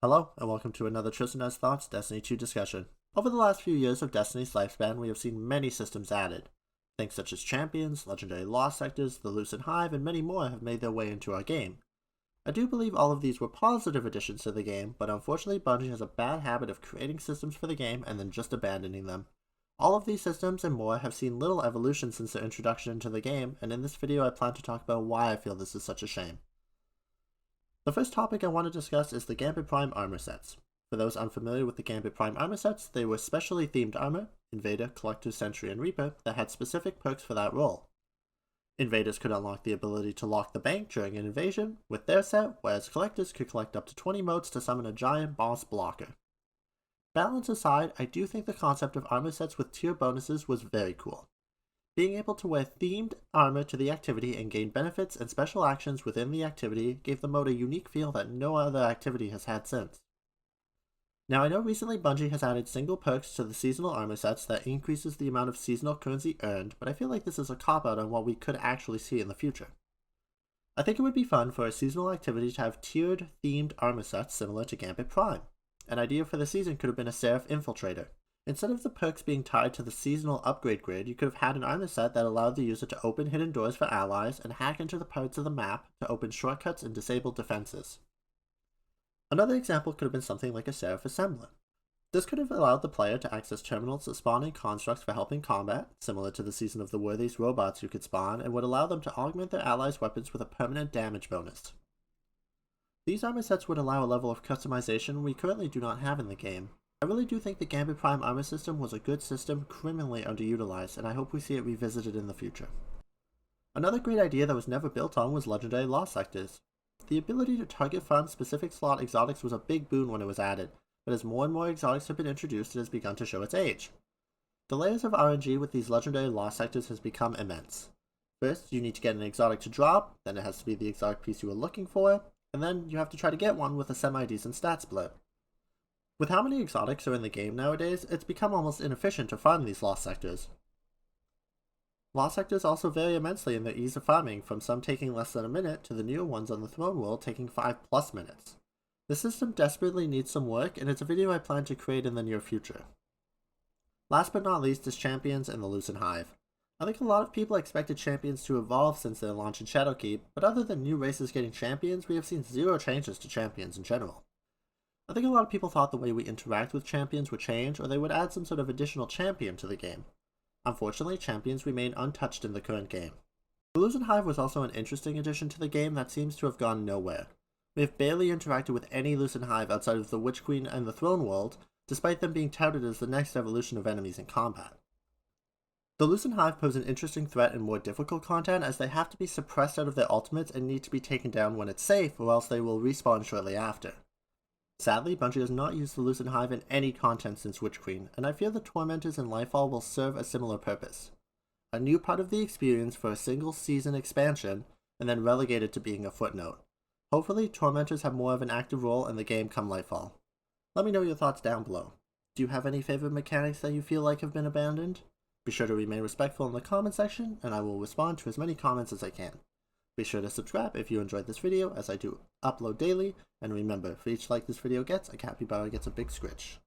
Hello, and welcome to another Tristan's Thoughts Destiny 2 discussion. Over the last few years of Destiny's lifespan, we have seen many systems added. Things such as champions, legendary lost sectors, the Lucent Hive, and many more have made their way into our game. I do believe all of these were positive additions to the game, but unfortunately Bungie has a bad habit of creating systems for the game and then just abandoning them. All of these systems and more have seen little evolution since their introduction into the game, and in this video I plan to talk about why I feel this is such a shame. The first topic I want to discuss is the Gambit Prime armor sets. For those unfamiliar with the Gambit Prime armor sets, they were specially themed armor, Invader, Collector, Sentry, and Reaper, that had specific perks for that role. Invaders could unlock the ability to lock the bank during an invasion with their set, whereas Collectors could collect up to 20 motes to summon a giant boss blocker. Balance aside, I do think the concept of armor sets with tier bonuses was very cool. Being able to wear themed armor to the activity and gain benefits and special actions within the activity gave the mode a unique feel that no other activity has had since. Now I know recently Bungie has added single perks to the seasonal armor sets that increases the amount of seasonal currency earned, but I feel like this is a cop-out on what we could actually see in the future. I think it would be fun for a seasonal activity to have tiered themed armor sets similar to Gambit Prime. An idea for the season could have been a Seraph Infiltrator. Instead of the perks being tied to the seasonal upgrade grid, you could have had an armor set that allowed the user to open hidden doors for allies and hack into the parts of the map to open shortcuts and disable defenses. Another example could have been something like a Seraph Assembler. This could have allowed the player to access terminals that spawn in constructs for helping combat, similar to the Season of the Worthies robots you could spawn, and would allow them to augment their allies' weapons with a permanent damage bonus. These armor sets would allow a level of customization we currently do not have in the game. I really do think the Gambit Prime armor system was a good system, criminally underutilized, and I hope we see it revisited in the future. Another great idea that was never built on was legendary lost sectors. The ability to target farm specific slot exotics was a big boon when it was added, but as more and more exotics have been introduced, it has begun to show its age. The layers of RNG with these legendary lost sectors has become immense. First, you need to get an exotic to drop, then it has to be the exotic piece you were looking for, and then you have to try to get one with a semi-decent stat split. With how many exotics are in the game nowadays, it's become almost inefficient to farm these lost sectors. Lost sectors also vary immensely in their ease of farming, from some taking less than a minute to the newer ones on the Throne World taking 5+ minutes. The system desperately needs some work, and it's a video I plan to create in the near future. Last but not least is champions and the Lucent Hive. I think a lot of people expected champions to evolve since their launch in Shadowkeep, but other than new races getting champions, we have seen zero changes to champions in general. I think a lot of people thought the way we interact with champions would change, or they would add some sort of additional champion to the game. Unfortunately, champions remain untouched in the current game. The Lucent Hive was also an interesting addition to the game that seems to have gone nowhere. We have barely interacted with any Lucent Hive outside of the Witch Queen and the Throne World, despite them being touted as the next evolution of enemies in combat. The Lucent Hive pose an interesting threat in more difficult content, as they have to be suppressed out of their ultimates and need to be taken down when it's safe, or else they will respawn shortly after. Sadly, Bungie has not used the Lucent Hive in any content since Witch Queen, and I fear the Tormentors in Lightfall will serve a similar purpose. A new part of the experience for a single season expansion, and then relegated to being a footnote. Hopefully, Tormentors have more of an active role in the game come Lightfall. Let me know your thoughts down below. Do you have any favorite mechanics that you feel like have been abandoned? Be sure to remain respectful in the comment section, and I will respond to as many comments as I can. Be sure to subscribe if you enjoyed this video, as I do upload daily, and remember, for each like this video gets, a capybara gets a big scritch.